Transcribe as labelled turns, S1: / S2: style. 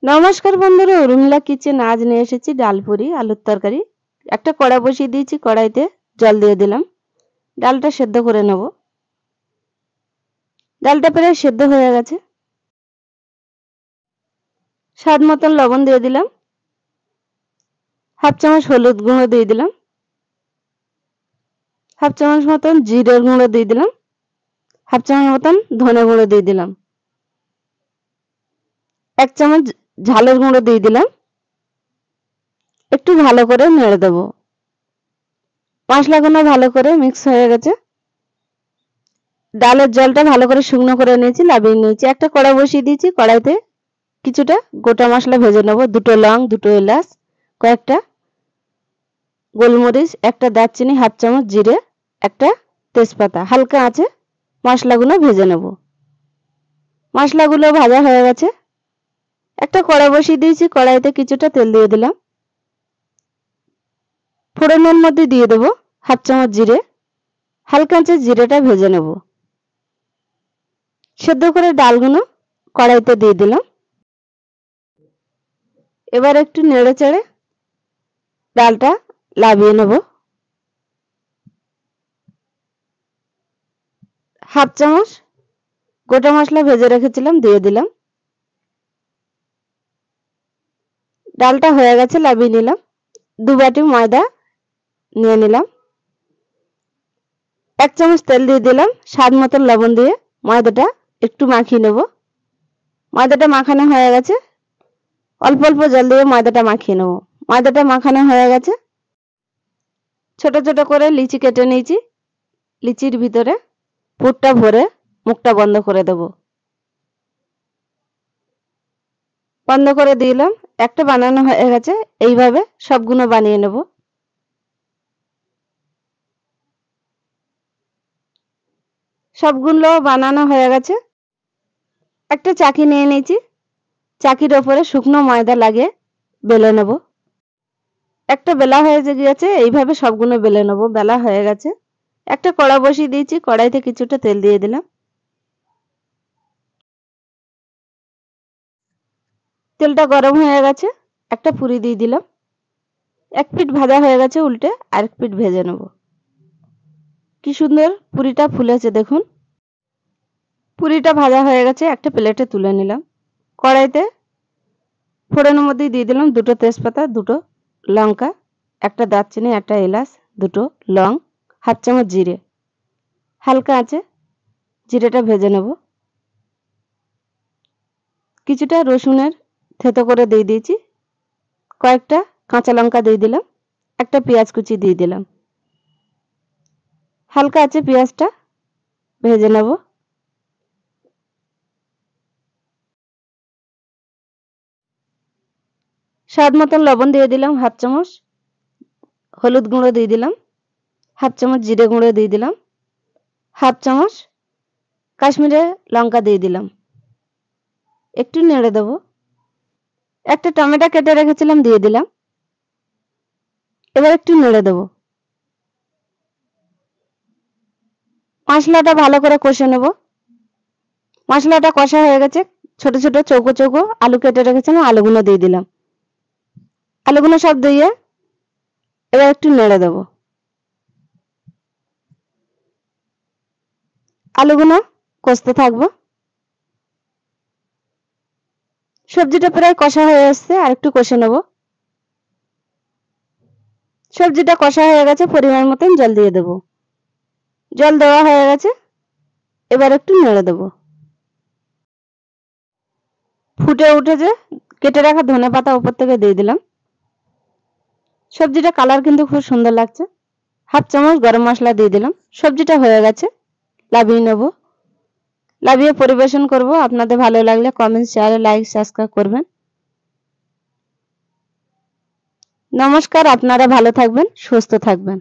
S1: নমস্কার বন্ধুরা, উর্মিলা কিচেন আজ নিয়ে এসেছি ডাল পুরি আলুর তরকারি। একটা কড়া বসিয়ে দিয়েছি, কড়াইতে জল দিয়ে দিলাম। ডালটা সেদ্ধ করে নেব। ডালটা প্রায় সেদ্ধ হয়ে গেছে। স্বাদ মতন লবণ দিয়ে দিলাম, হাফ চামচ হলুদ গুঁড়ো দিয়ে দিলাম, হাফ চামচ মতন জিরের গুঁড়ো দিয়ে দিলাম, হাফ চামচ মতন ধনে গুঁড়ো দিয়ে দিলাম, এক চামচ ঝালের গুঁড়ো দিয়ে দিলাম। একটু ভালো করে নেড়ে দেবো। মশলাগুলো ভালো করে মিক্স হয়ে গেছে। ডালের জলটা ভালো করে শুকনো করে নিয়েছি, নামিয়ে নিয়েছি। একটা কড়া বসিয়ে দিয়েছি, কড়াইতে কিছুটা গোটা মশলা ভেজে নেব। দুটো লং, দুটো এলাচ, কয়েকটা গোলমরিচ, একটা দারচিনি, হাফ চামচ জিরে, একটা তেজপাতা। হালকা আঁচে মশলাগুলো ভেজে নেব। মশলাগুলো ভাজা হয়ে গেছে। একটা কড়া বসিয়ে দিয়েছি, কড়াইতে কিছুটা তেল দিয়ে দিলাম। ফোড়নের মধ্যে দিয়ে দেবো হাফ চামচ জিরে। হালকা আঁচে জিরেটা ভেজে নেব। সেদ্ধ করে ডালগুলো কড়াইতে দিয়ে দিলাম। এবার একটু নেড়ে চেড়ে ডালটা নামিয়ে নেব। হাফ চামচ গোটা মশলা ভেজে রেখেছিলাম, দিয়ে দিলাম। ডালটা হয়ে গেছে, নামিয়ে নিলাম। 2 বাটি ময়দা নিয়ে নিলাম। 1 চামচ তেল দিয়ে দিলাম। স্বাদ মতন লবণ দিয়ে ময়দাটা একটু মাখিয়ে নেব। ময়দাটা মাখানো হয়ে গেছে। অল্প অল্প জল দিয়ে ময়দাটা মাখিয়ে নেব। ময়দাটা মাখানো হয়ে গেছে। ছোট ছোট করে লিচি কেটে নিয়েছি। লিচির ভিতরে পুরটা ভরে মুখটা বন্ধ করে দেব। বন্ধ করে দিলাম। একটা বানানো হয়ে গেছে। এইভাবে সবগুলো বানিয়ে নেব। সবগুলো বানানো হয়ে গেছে। একটা চাকি নিয়ে নিয়েছি। চাকির ওপরে শুকনো ময়দা লাগিয়ে বেলে নেব। একটা বেলা হয়ে গেছে। এইভাবে সবগুলো বেলে নেব। বেলা হয়ে গেছে। একটা কড়া বসিয়ে দিয়েছি, কড়াইতে কিছুটা তেল দিয়ে দিলাম। তেলটা গরম হয়ে গেছে। একটা পুরি দিয়ে দিলাম। এক পিঠ ভাজা হয়ে গেছে, উল্টে আরেক পিঠ ভেজে নেব। কি সুন্দর পুরিটা ফুলেছে দেখুন। পুরিটা ভাজা হয়ে গেছে। একটা প্লেটে তুলে নিলাম। কড়াইতে ফোড়নের মধ্যে দিয়ে দিলাম দুটো তেজপাতা, দুটো লঙ্কা, একটা দারচিনি, একটা এলাচ, দুটো লং, হাফ চামচ জিরে। হালকা আছে জিরেটা ভেজে নেব। কিছুটা রসুনের থেতো করে দিয়ে দিয়েছি। কয়েকটা কাঁচা লঙ্কা দিয়ে দিলাম। একটা পেঁয়াজ কুচি দিয়ে দিলাম। হালকা আছে পেঁয়াজটা ভেজে নেব। স্বাদ মতন লবণ দিয়ে দিলাম, হাফ চামচ হলুদ গুঁড়ো দিয়ে দিলাম, হাফ চামচ জিরে গুঁড়ো দিয়ে দিলাম, হাফ চামচ কাশ্মীরি লঙ্কা দিয়ে দিলাম। একটু নেড়ে দেব। একটা টমেটো কেটে রেখেছিলাম, দিয়ে দিলাম। এবার একটু নেড়ে দেব। মশলাটা ভালো করে কষে নেব। মশলাটা কষা হয়ে গেছে। ছোট ছোট চৌকো চৌকো আলু কেটে রেখেছিলাম, আলুগুলো দিয়ে দিলাম। আলুগুলো সব দিয়ে এবার একটু নেড়ে দেব। আলুগুলো কষতে থাকবো। সবজিটা প্রায় কষা হয়ে আসছে, আর একটু কষে নেব। সবজিটা কষা হয়ে গেছে। পরিমাণ মতন জল দিয়ে দেব। জল দেওয়া হয়ে গেছে। এবার একটু নেড়ে দেব। ফুটে উঠেছে। কেটে রাখা ধনেপাতা উপর থেকে দিয়ে দিলাম। সবজিটা কালার কিন্তু খুব সুন্দর লাগছে। হাফ চামচ গরম মশলা দিয়ে দিলাম। সবজিটা হয়ে গেছে, নামিয়ে নেব। নামিয়ে পরিবেশন করব। আপনাদের ভালো লাগলে কমেন্ট, শেয়ার, লাইক, সাবস্ক্রাইব করবেন। নমস্কার, আপনারা ভালো থাকবেন, সুস্থ থাকবেন।